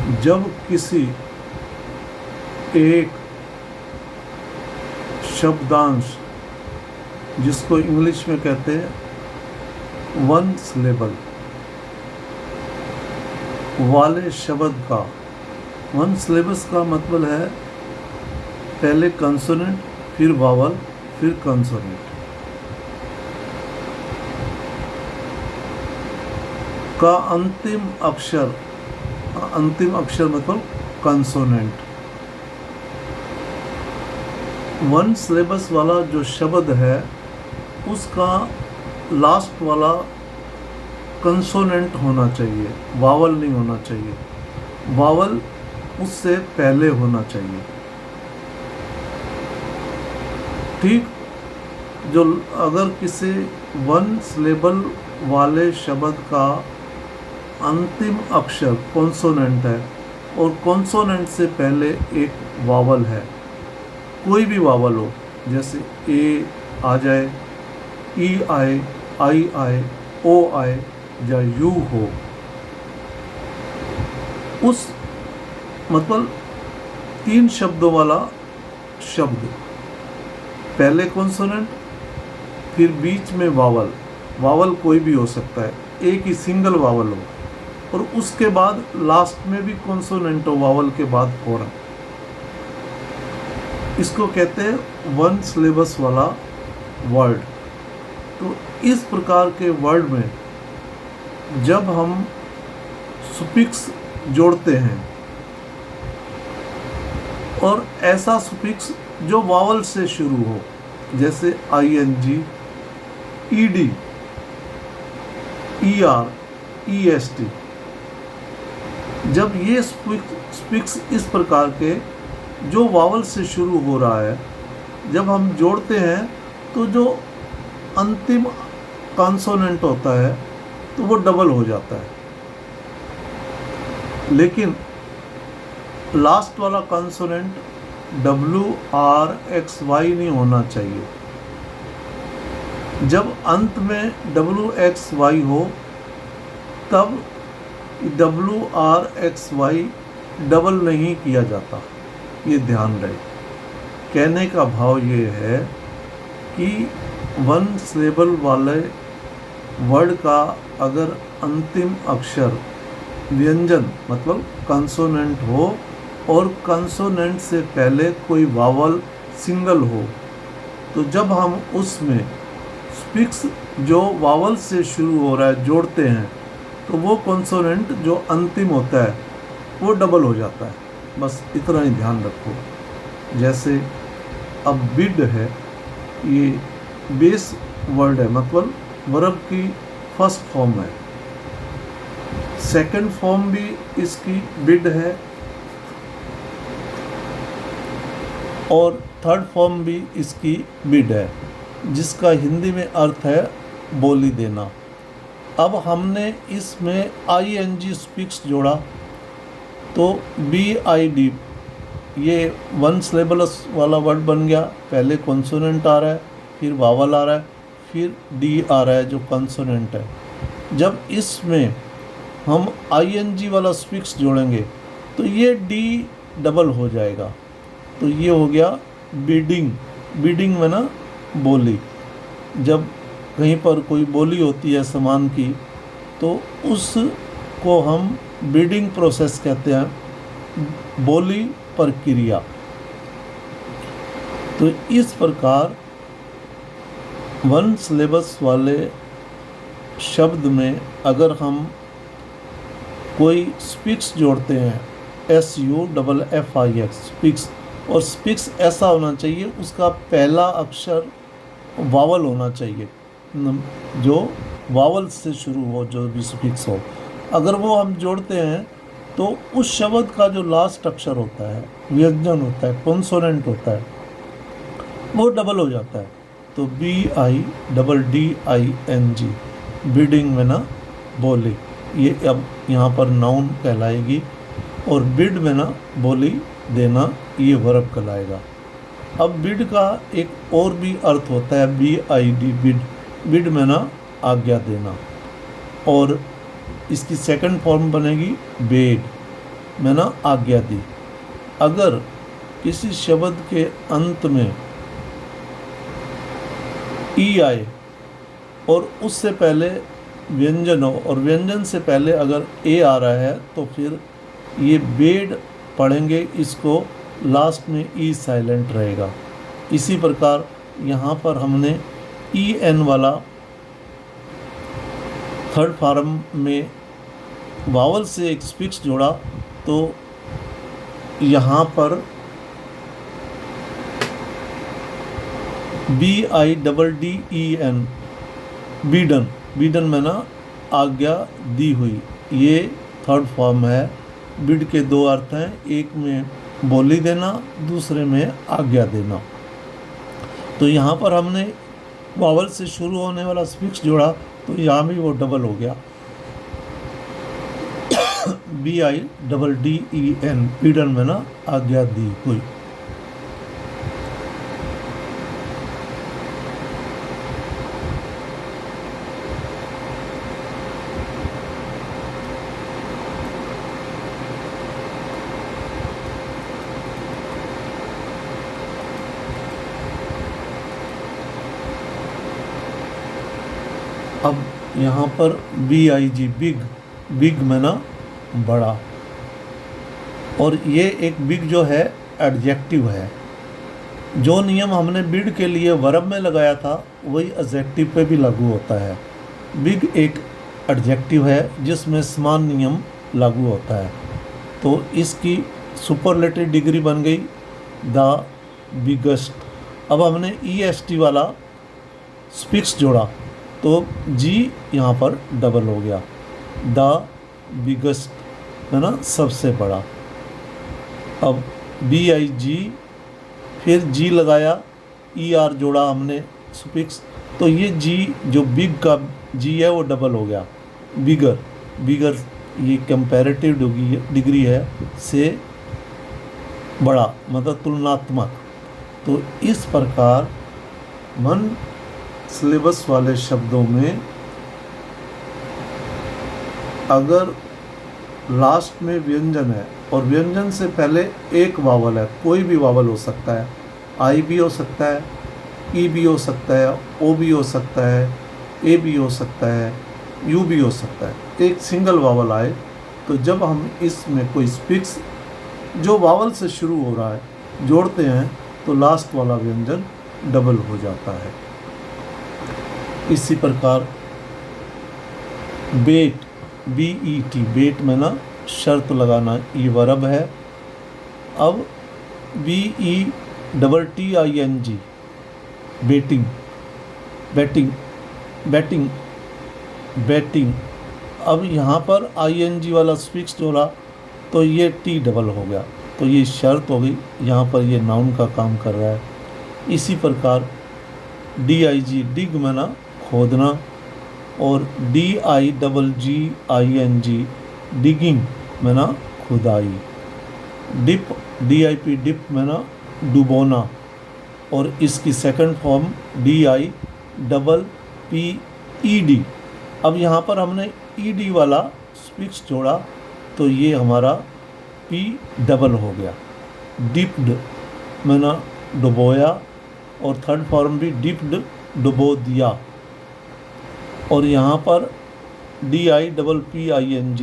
जब किसी एक शब्दांश, जिसको इंग्लिश में कहते हैं वन सिलेबल वाले शब्द का, वन सिलेबस का मतलब है पहले कंसोनेंट, फिर वावल, फिर कंसोनेंट का अंतिम अक्षर मतलब कंसोनेंट। वन सिलेबस वाला जो शब्द है उसका लास्ट वाला कंसोनेंट होना चाहिए, वावल नहीं होना चाहिए। वावल उससे पहले होना चाहिए। ठीक, जो अगर किसी वन सिलेबल वाले शब्द का अंतिम अक्षर कॉन्सोनेंट है और कॉन्सोनेंट से पहले एक वावल है, कोई भी वावल हो, जैसे ए आ जाए, ई आए, आई आए, ओ आए या यू हो, उस मतलब 3 शब्दों वाला शब्द, पहले कॉन्सोनेंट, फिर बीच में वावल, वावल कोई भी हो सकता है, एक ही सिंगल वावल हो, और उसके बाद लास्ट में भी कॉन्सोनेंट हो वावल के बाद फौरन, इसको कहते हैं वन सिलेबस वाला वर्ड। तो इस प्रकार के वर्ड में जब हम सुफिक्स जोड़ते हैं, और ऐसा सुफिक्स जो वावल से शुरू हो, जैसे ING, ED, ER, EST, जब ये सुफिक्स इस प्रकार के जो वावल से शुरू हो रहा है, जब हम जोड़ते हैं तो जो अंतिम कॉन्सोनेंट होता है तो वो डबल हो जाता है, लेकिन लास्ट वाला कॉन्सोनेंट WRXY नहीं होना चाहिए। जब अंत में WXY हो तब WRXY डबल नहीं किया जाता, ये ध्यान रहे। कहने का भाव ये है कि वन सिलेबल वाले वर्ड का अगर अंतिम अक्षर व्यंजन मतलब कंसोनेंट हो और कंसोनेंट से पहले कोई वावल सिंगल हो, तो जब हम उसमें सुफिक्स जो वावल से शुरू हो रहा है जोड़ते हैं तो वो कंसोनेंट जो अंतिम होता है वो डबल हो जाता है। बस इतना ही ध्यान रखो। जैसे अब बिड है, ये बेस वर्ड है, मतलब वर्ब की फर्स्ट फॉर्म है, सेकंड फॉर्म भी इसकी बिड है और थर्ड फॉर्म भी इसकी बिड है, जिसका हिंदी में अर्थ है बोली देना। अब हमने इसमें ING सुफिक्स जोड़ा तो BID, ये वन सिलेबल वाला वर्ड बन गया। पहले कॉन्सोनेंट आ रहा है, फिर वावल आ रहा है, फिर D आ रहा है जो कंसोनेंट है। जब इसमें हम ING वाला सुफिक्स जोड़ेंगे तो ये D डबल हो जाएगा, तो ये हो गया बिडिंग। बिडिंग में ना बोली, जब कहीं पर कोई बोली होती है सामान की तो उसको हम बिडिंग प्रोसेस कहते हैं, बोली प्रक्रिया। तो इस प्रकार वन सिलेबस वाले शब्द में अगर हम कोई सुफिक्स जोड़ते हैं, SUFFIX सुफिक्स, और सुफिक्स ऐसा होना चाहिए उसका पहला अक्षर वावल होना चाहिए, जो वावल से शुरू हो, जो भी सुफिक्स हो। अगर वो हम जोड़ते हैं तो उस शब्द का जो लास्ट अक्षर होता है, व्यंजन होता है, कॉन्सोनेंट होता है, वो डबल हो जाता है। तो BIDDING, बिडिंग में ना बोली, ये अब यहाँ पर नाउन कहलाएगी, और बिड में ना बोली देना, ये वर्ब कहलाएगा। अब बिड का एक और भी अर्थ होता है, BID, बिड, बिड में ना आज्ञा देना, और इसकी सेकंड फॉर्म बनेगी बेड, में ना आज्ञा दी। अगर किसी शब्द के अंत में ई आए और उससे पहले व्यंजन हो और व्यंजन से पहले अगर ए आ रहा है तो फिर ये बेड पढ़ेंगे, इसको लास्ट में ई साइलेंट रहेगा। इसी प्रकार यहाँ पर हमने ई एन वाला थर्ड फॉर्म में वावल से एक स्पिक्स जोड़ा तो यहाँ पर BIDDEN बीडन, बीडन में ना आज्ञा दी हुई, ये थर्ड फॉर्म है। बिड के दो अर्थ हैं, एक में बोली देना, दूसरे में आज्ञा देना। तो यहाँ पर हमने वावल से शुरू होने वाला स्पिक्स जोड़ा तो यहाँ भी वो डबल हो गया, BIDDEN बीडन में ना आज्ञा दी हुई। अब यहाँ पर BIG बिग, बिग में ना बड़ा, और ये एक बिग जो है एडजेक्टिव है। जो नियम हमने बिड के लिए वर्ब में लगाया था वही एडजेक्टिव पे भी लागू होता है। बिग एक एडजेक्टिव है जिसमें समान नियम लागू होता है। तो इसकी सुपरलेटिव डिग्री बन गई द बिगेस्ट। अब हमने EST वाला स्पिक्स जोड़ा तो जी यहाँ पर डबल हो गया, द बिगेस्ट है ना, सबसे बड़ा। अब BIG, फिर जी लगाया, ER जोड़ा हमने सुफिक्स, तो ये जी जो बिग का जी है वो डबल हो गया, बिगर। बिगर ये कंपैरेटिव डिग्री है से बड़ा, मतलब तुलनात्मक। तो इस प्रकार मन सिलेबस वाले शब्दों में अगर लास्ट में व्यंजन है और व्यंजन से पहले एक वावल है, कोई भी वावल हो सकता है, आई भी हो सकता है, ई भी हो सकता है, ओ भी हो सकता है, ए भी हो सकता है, यू भी हो सकता है, एक सिंगल वावल आए तो जब हम इसमें कोई स्पिक्स जो वावल से शुरू हो रहा है जोड़ते हैं तो लास्ट वाला व्यंजन डबल हो जाता है। इसी प्रकार बेट, BET, बेट में ना शर्त लगाना, ये वर्ब है। अब BETTING, betting, batting, batting, batting. अब यहाँ पर ING वाला स्पिक्स जोड़ा तो ये T डबल हो गया, तो ये शर्त हो गई, यहाँ पर ये नाउन का काम कर रहा है। इसी प्रकार DIG, डिग में ना खोदना, और DIGGING, डिगिंग में ना खुदाई। डिप, DIP, डिप में ना डुबोना, और इसकी सेकंड फॉर्म DIPPED। अब यहाँ पर हमने ED वाला स्पिक्स जोड़ा तो ये हमारा P डबल हो गया, डिप्ड में ना डुबोया, और थर्ड फॉर्म भी डिप्ड, डुबो दिया। और यहाँ पर DIPPING,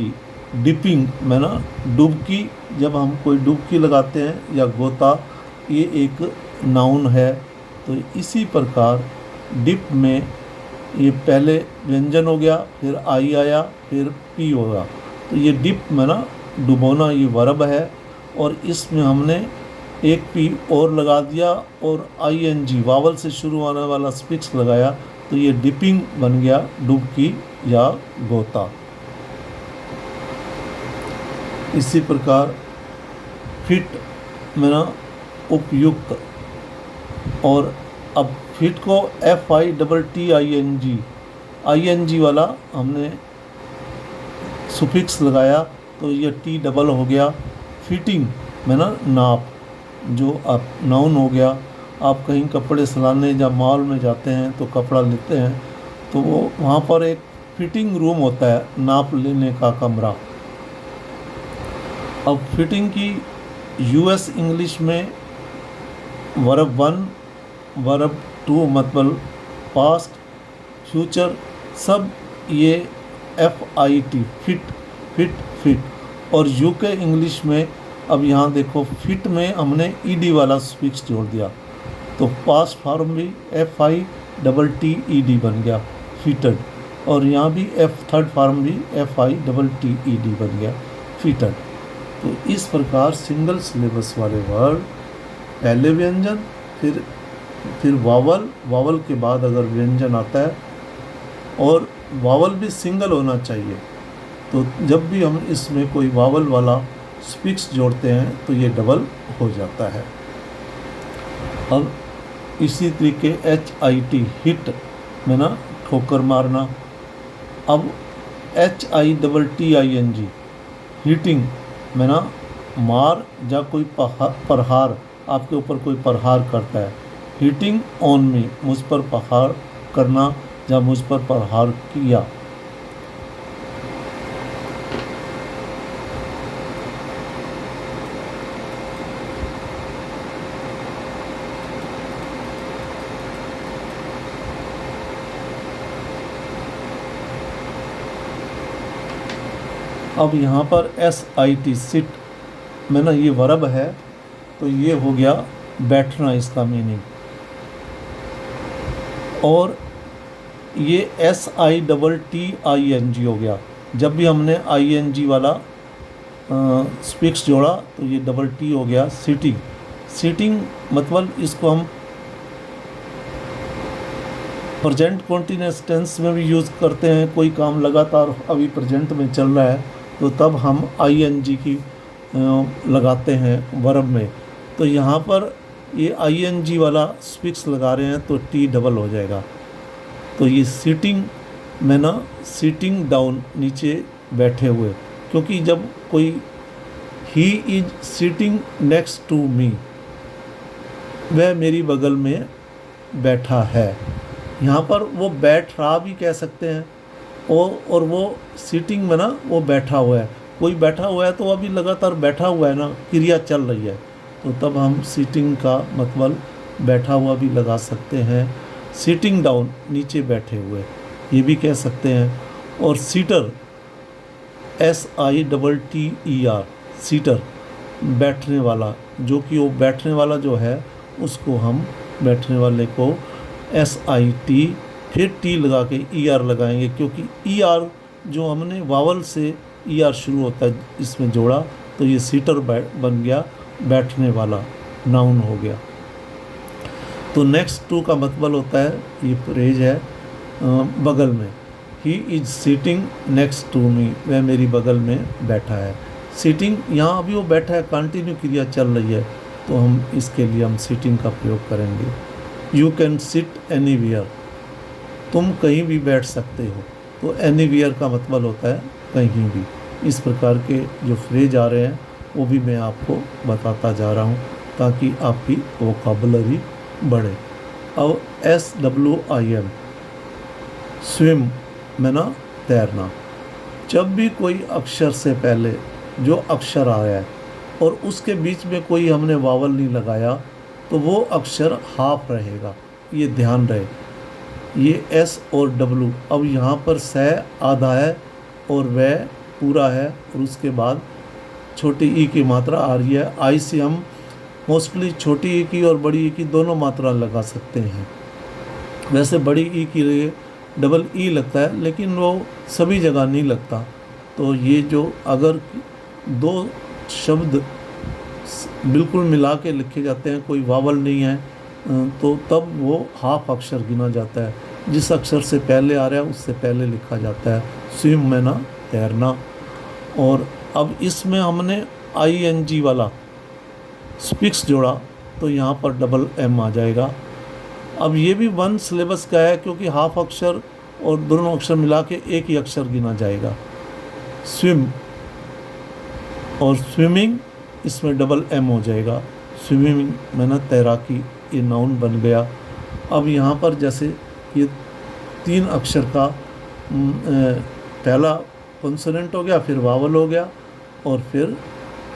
डिपिंग में ना डुबकी, जब हम कोई डुबकी लगाते हैं या गोता, ये एक नाउन है। तो इसी प्रकार डिप में ये पहले व्यंजन हो गया, फिर आई आया, फिर पी होगा, तो ये डिप में ना डुबोना ये वर्ब है, और इसमें हमने एक पी और लगा दिया और ING वावल से शुरू होने वाला स्पिक्स लगाया तो ये डिपिंग बन गया, डुबकी या गोता। इसी प्रकार फिट में ना उपयुक्त, और अब फिट को FITTING वाला हमने सुफिक्स लगाया तो ये T डबल हो गया। फिटिंग में ना नाप, जो अब नाउन हो गया। आप कहीं कपड़े सिलाने या मॉल में जाते हैं तो कपड़ा लेते हैं तो वो वहाँ पर एक फिटिंग रूम होता है, नाप लेने का कमरा। अब फिटिंग की यूएस इंग्लिश में वर्ब 1, वर्ब 2 मतलब पास्ट, फ्यूचर, सब ये FIT फिट फिट फिट। और यूके इंग्लिश में अब यहाँ देखो फिट में हमने ED वाला स्पिक्स जोड़ दिया, तो पास्ट फॉर्म भी FITTED बन गया फिटेड, और यहाँ भी थर्ड फॉर्म भी FITTED बन गया फिटेड। तो इस प्रकार सिंगल सिलेबस वाले वर्ड पहले व्यंजन, फिर वावल के बाद अगर व्यंजन आता है, और वावल भी सिंगल होना चाहिए। तो जब भी हम इसमें कोई वावल वाला स्पिक्स जोड़ते हैं तो ये डबल हो जाता है। अब इसी तरीके HIT हिट में ना ठोकर मारना। अब HITTING हीटिंग में ना मार या कोई प्रहार, आपके ऊपर कोई प्रहार करता है, हीटिंग ऑन मी, मुझ पर प्रहार करना या मुझ पर प्रहार किया। अब यहाँ पर SIT सिट में ना ये वर्ब है, तो ये हो गया बैठना इसका मीनिंग। और ये SITTING हो गया, जब भी हमने ING वाला स्पिक्स जोड़ा तो ये डबल T हो गया सिटिंग। सिटिंग मतलब इसको हम प्रेजेंट कॉन्टिन्यूअस टेंस में भी यूज़ करते हैं। कोई काम लगातार अभी प्रेजेंट में चल रहा है तो तब हम ING की लगाते हैं वर्ब में। तो यहाँ पर ये ING वाला स्पिक्स लगा रहे हैं तो T डबल हो जाएगा। तो ये सिटिंग में ना सिटिंग डाउन, नीचे बैठे हुए, क्योंकि जब कोई he is sitting next to me, वह मेरी बगल में बैठा है, यहाँ पर वो बैठ रहा भी कह सकते हैं। और वो सिटिंग में ना वो बैठा हुआ है, कोई बैठा हुआ है तो अभी लगातार बैठा हुआ है ना, क्रिया चल रही है, तो तब हम सिटिंग का मतलब बैठा हुआ भी लगा सकते हैं। सिटिंग डाउन, नीचे बैठे हुए, ये भी कह सकते हैं। और सीटर SITTER सीटर, बैठने वाला, जो कि वो बैठने वाला जो है उसको हम बैठने वाले को SIT फिर T लगा के ER लगाएंगे, क्योंकि ER जो हमने वावल से ER शुरू होता है इसमें जोड़ा, तो ये सीटर बन गया, बैठने वाला नाउन हो गया। तो नेक्स्ट टू का मतलब होता है, ये फ्रेज है बगल में, he is sitting next to me, वह मेरी बगल में बैठा है। सीटिंग, यहाँ अभी वो बैठा है, कंटिन्यू क्रिया चल रही है, तो हम इसके लिए हम सीटिंग का प्रयोग करेंगे। यू कैन सिट एनीवेयर, तुम कहीं भी बैठ सकते हो, तो एनीवेयर का मतलब होता है कहीं भी। इस प्रकार के जो फ्रेज आ रहे हैं वो भी मैं आपको बताता जा रहा हूँ ताकि आपकी वोकैबुलरी बढ़े। अब SWIM स्विम में ना तैरना, जब भी कोई अक्षर से पहले जो अक्षर आया है और उसके बीच में कोई हमने वावल नहीं लगाया तो वो अक्षर हाफ रहेगा, ये ध्यान रहे। ये S और W, अब यहाँ पर स आधा है और वह पूरा है, और उसके बाद छोटी ई की मात्रा आ रही है। आई से हम मोस्टली छोटी ई की और बड़ी ई की दोनों मात्रा लगा सकते हैं। वैसे बड़ी ई के लिए डबल ई लगता है, लेकिन वो सभी जगह नहीं लगता। तो ये जो अगर दो शब्द बिल्कुल मिला के लिखे जाते हैं, कोई वावल नहीं है, तो तब वो हाफ अक्षर गिना जाता है। जिस अक्षर से पहले आ रहा है उससे पहले लिखा जाता है। स्विम में ना तैरना। और अब इसमें हमने ING वाला स्पिक्स जोड़ा तो यहाँ पर डबल M आ जाएगा। अब ये भी वन सिलेबस का है, क्योंकि हाफ अक्षर और दोनों अक्षर मिला के एक ही अक्षर गिना जाएगा। स्विम और स्विमिंग, इसमें डबल M हो जाएगा। स्विमिंग में ना तैराकी, ये नाउन बन गया। अब यहाँ पर जैसे ये 3 अक्षर का पहला कॉन्सोनेंट हो गया, फिर वावल हो गया, और फिर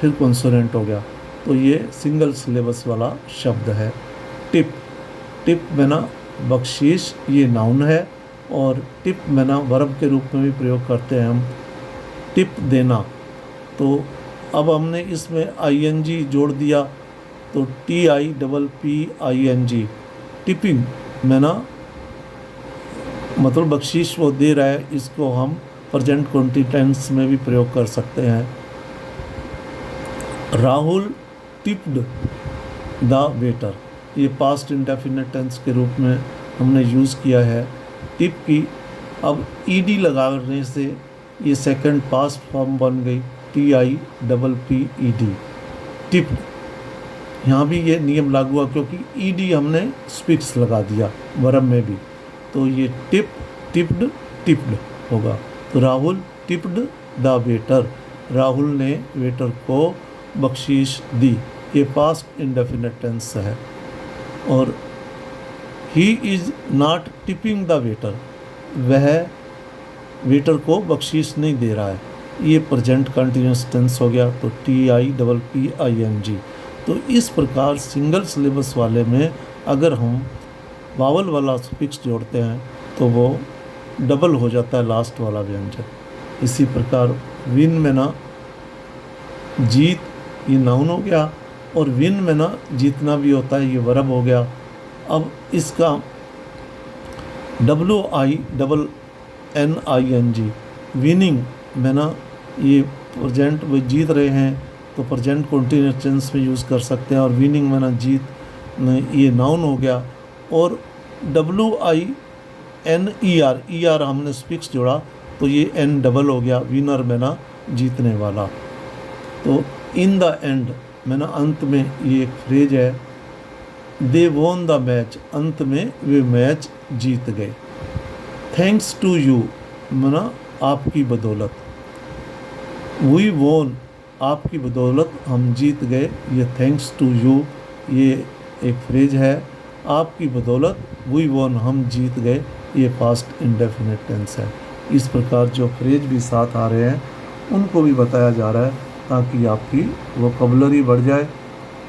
फिर कॉन्सोनेंट हो गया। तो ये सिंगल सिलेबस वाला शब्द है। टिप, टिप में ना बख्शीश ये नाउन है, और टिप में ना वर्ब के रूप में भी प्रयोग करते हैं हम, टिप देना। तो अब हमने इसमें आईएनजी जोड़ दिया, तो TIPPING, टिपिंग में ना मतलब बख्शीश वो दे रहा है, इसको हम प्रेजेंट कॉन्टिनेंस में भी प्रयोग कर सकते हैं। राहुल टिप्ड द वेटर, ये पास्ट इंडेफिनिट टेंस के रूप में हमने यूज़ किया है टिप की। अब ईडी लगाने से ये सेकंड पास्ट फॉर्म बन गई, TIPPED, टिप्ड। यहाँ भी ये नियम लागू हुआ क्योंकि ईडी हमने स्पिक्स लगा दिया वर्ब में भी, तो ये टिप, टिप्ड, टिप्ड होगा। तो Rahul tipped the waiter, Rahul ने वेटर को बख्शीश दी, ये पास्ट इंडेफिनिट टेंस है। और he is not tipping the waiter, वह वेटर को बख्शीश नहीं दे रहा है, ये प्रेजेंट कंटिन्यूअस टेंस हो गया। तो TIPPING। तो इस प्रकार सिंगल सिलेबस वाले में अगर हम वावल वाला सुफिक्स जोड़ते हैं तो वो डबल हो जाता है लास्ट वाला व्यंजन। इसी प्रकार विन में ना जीत, ये नाउन हो गया, और विन में ना जीतना भी होता है, ये वर्ब हो गया। अब इसका WINNING, विनिंग में ना ये प्रेजेंट वो जीत रहे हैं, तो प्रेजेंट कंटीन्यूअस टेंस में यूज़ कर सकते हैं। और विनिंग में ना जीत, ये नाउन हो गया। और WINER, हमने स्पिक्स जोड़ा तो ये N डबल हो गया, विनर में ना जीतने वाला। तो इन द एंड में ना अंत में ये एक फ्रेज है, दे वॉन द मैच, अंत में वे मैच जीत गए। थैंक्स टू यू में ना आपकी बदौलत, वी वॉन आपकी बदौलत हम जीत गए, ये थैंक्स टू यू ये एक फ्रेज है। आपकी बदौलत वी वॉन हम जीत गए, ये पास्ट इंडेफिनिट टेंस है। इस प्रकार जो फ्रेज भी साथ आ रहे हैं उनको भी बताया जा रहा है ताकि आपकी वोकैबुलरी बढ़ जाए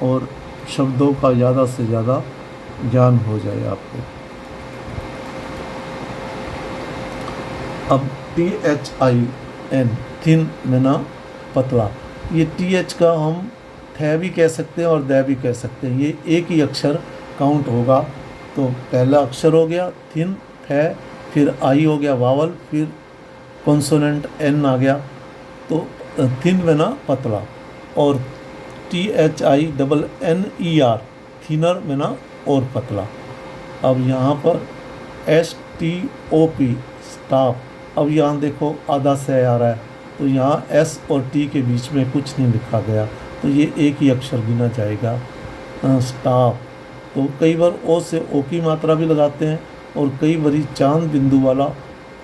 और शब्दों का ज़्यादा से ज़्यादा ज्ञान हो जाए आपको। अब THIN, थिन में ना पतला, ये TH का हम थ भी कह सकते हैं और द भी कह सकते हैं, ये एक ही अक्षर काउंट होगा। तो पहला अक्षर हो गया थिन, थ, फिर आई हो गया वावल, फिर कॉन्सोनेंट N आ गया, तो थिन में ना पतला। और THINNER, थिनर में ना और पतला। अब यहाँ पर STOP, स्टॉप, अब यहाँ देखो आधा से आ रहा है, तो यहाँ S और T के बीच में कुछ नहीं लिखा गया, तो ये एक ही अक्षर गिना जाएगा, स्टॉप। तो कई बार ओ से ओ की मात्रा भी लगाते हैं और कई बारी चांद बिंदु वाला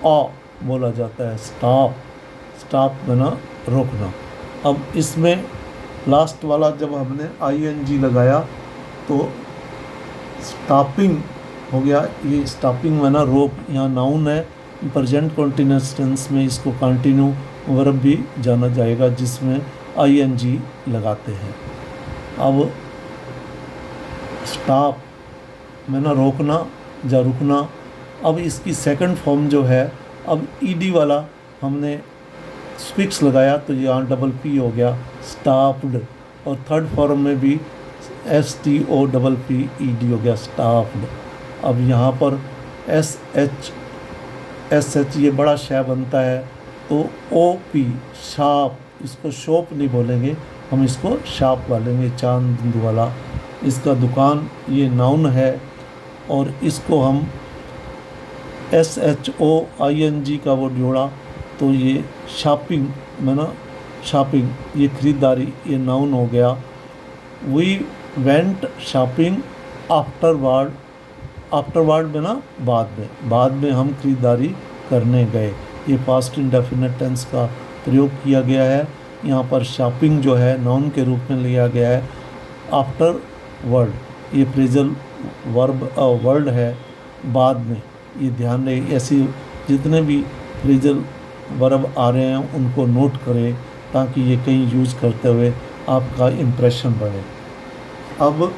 आ बोला जाता है, स्टॉप, स्टॉप में ना रोकना। अब इसमें लास्ट वाला जब हमने ING लगाया तो स्टॉपिंग हो गया, ये स्टॉपिंग में ना रोक, यहाँ नाउन है, प्रेजेंट कंटिन्यूअस टेंस में इसको कंटिन्यू वर्ब भी जाना जाएगा जिसमें ING लगाते हैं। अब स्टॉप में ना रोकना या रुकना। अब इसकी सेकंड फॉर्म जो है, अब ED वाला हमने स्पिक्स लगाया तो यहाँ डबल P हो गया, स्टॉप्ड। और थर्ड फॉर्म में भी STOPPED हो गया, स्टॉप्ड। अब यहाँ पर SH ये बड़ा शय बनता है, तो OP, शार्प, इसको शॉप नहीं बोलेंगे, हम इसको शार्प वालेंगे, चांद बिंदु वाला। इसका दुकान ये नाउन है और इसको हम SHOING का वो जोड़ा तो ये शॉपिंग में ना, शॉपिंग ये खरीदारी, ये नाउन हो गया। We went shopping afterward, afterward में ना बाद में हम खरीदारी करने गए, ये पास्ट इंडेफिनिट टेंस का प्रयोग किया गया है। यहाँ पर शॉपिंग जो है नाउन के रूप में लिया गया है। आफ्टर वर्ड ये फ्रेजल वर्ड है, बाद में, ये ध्यान रहे। ऐसी जितने भी फ्रेजल वर्ब आ रहे हैं उनको नोट करें ताकि ये कहीं यूज़ करते हुए आपका इम्प्रेशन बढ़े। अब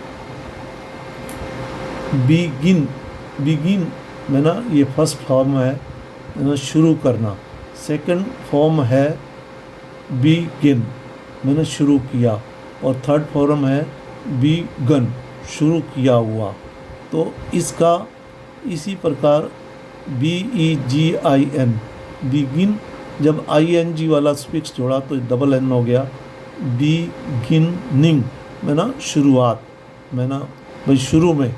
बिगिन में ना ये फर्स्ट फॉर्म है ना शुरू करना, सेकंड फॉर्म है बिगिन मैंने शुरू किया, और थर्ड फॉर्म है बिगन शुरू किया हुआ। तो इसका इसी प्रकार BEGIN बिगिन, जब ING वाला स्पिक्स जोड़ा तो डबल N हो गया। बिगिनिंग में ना शुरुआत में ना भाई शुरू में,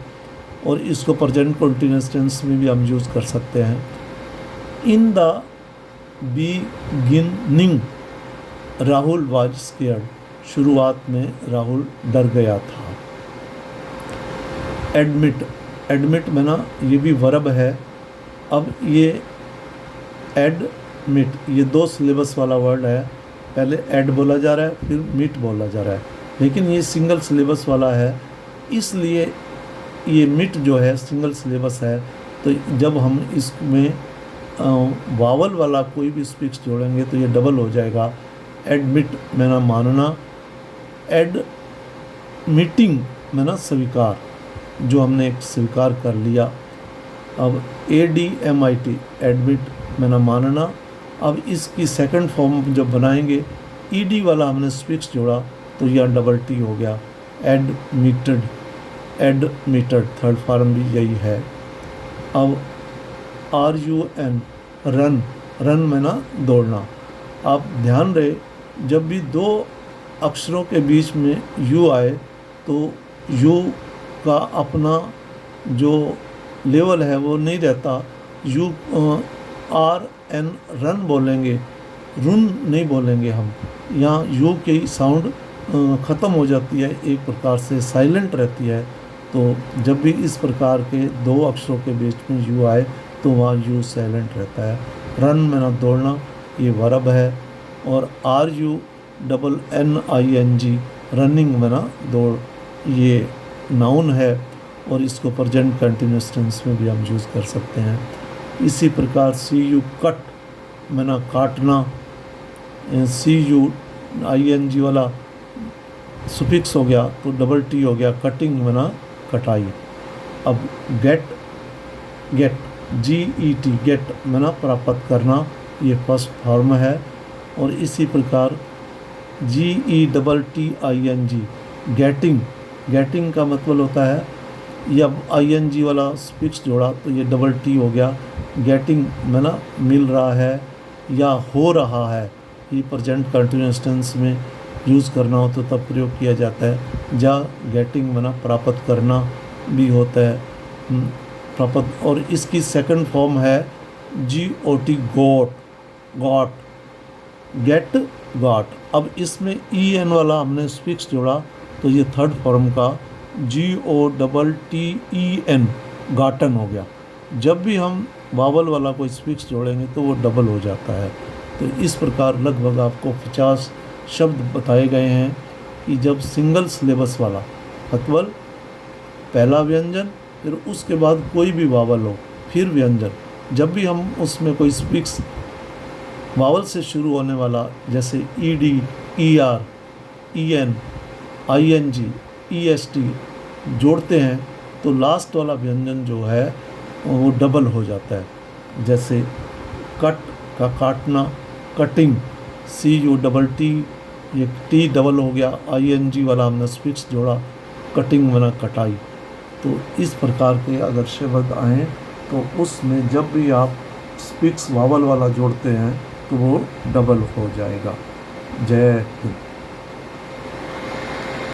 और इसको प्रेजेंट कंटीन्यूअस टेंस में भी हम यूज़ कर सकते हैं। In the beginning Rahul was scared, शुरुआत में राहुल डर गया था। एडमिट में ना ये भी वर्ब है। अब ये एडमिट ये 2 सिलेबस वाला वर्ड है, पहले एड बोला जा रहा है फिर मिट बोला जा रहा है, लेकिन ये सिंगल सिलेबस वाला है, इसलिए ये मिट जो है सिंगल सिलेबस है। तो जब हम इसमें वावल वाला कोई भी स्पिक्स जोड़ेंगे तो ये डबल हो जाएगा। एडमिट में ना मानना, एडमिटिंग में ना स्वीकार, जो हमने एक स्वीकार कर लिया। अब ADMIT एडमिट में ना मानना। अब इसकी सेकंड फॉर्म जब बनाएंगे, ED वाला हमने स्पिक्स जोड़ा तो यह डबल T हो गया। एडमिटेड थर्ड फॉर्म भी यही है। अब RUN रन में ना दौड़ना। आप ध्यान रहे जब भी 2 अक्षरों के बीच में U आए तो U का अपना जो लेवल है वो नहीं रहता। RN रन बोलेंगे, रुन नहीं बोलेंगे हम। यहाँ U की साउंड ख़त्म हो जाती है, एक प्रकार से साइलेंट रहती है। तो जब भी इस प्रकार के 2 अक्षरों के बीच में U आए तो वहाँ U साइलेंट रहता है। रन में ना दौड़ना ये वर्ब है, और RUNNING रनिंग में ना दौड़ ये नाउन है, और इसको प्रेजेंट कंटिन्यूअस टेंस में भी हम यूज़ कर सकते हैं। इसी प्रकार CU कट में ना काटना, CUING वाला सुफिक्स हो गया तो डबल T हो गया, कटिंग में ना कटाई। अब गेट GET गेट में ना प्राप्त करना, ये फर्स्ट फॉर्म है। और इसी प्रकार GETTING गेटिंग का मतलब होता है, जब ING वाला स्पिक्स जोड़ा तो ये डबल T हो गया। गेटिंग में ना मिल रहा है या हो रहा है, ये प्रेजेंट कंटिन्यूअस टेंस में यूज़ करना हो तो तब प्रयोग किया जाता है। गेटिंग में ना प्राप्त करना भी होता है, प्राप्त। और इसकी सेकंड फॉर्म है GOT गॉट, गेट गॉट। अब इसमें EN वाला हमने स्पिक्स जोड़ा तो ये थर्ड फॉर्म का GOTTEN गाटन हो गया। जब भी हम वावल वाला कोई स्पिक्स जोड़ेंगे तो वो डबल हो जाता है। तो इस प्रकार लगभग आपको 50 शब्द बताए गए हैं कि जब सिंगल सिलेबस वाला मतलब पहला व्यंजन, फिर उसके बाद कोई भी वावल हो, फिर व्यंजन, जब भी हम उसमें कोई स्पिक्स वावल से शुरू होने वाला जैसे ED, ER, EN, ING, EST जोड़ते हैं तो लास्ट वाला व्यंजन जो है वो डबल हो जाता है। जैसे कट का काटना, कटिंग, CUTT ये T डबल हो गया। ING वाला हमने स्पिक्स जोड़ा, कटिंग बना कटाई। तो इस प्रकार के अगर शब्द आएँ तो उसमें जब भी आप स्पिक्स वावल वाला जोड़ते हैं तो वो डबल हो जाएगा। जय हिंद।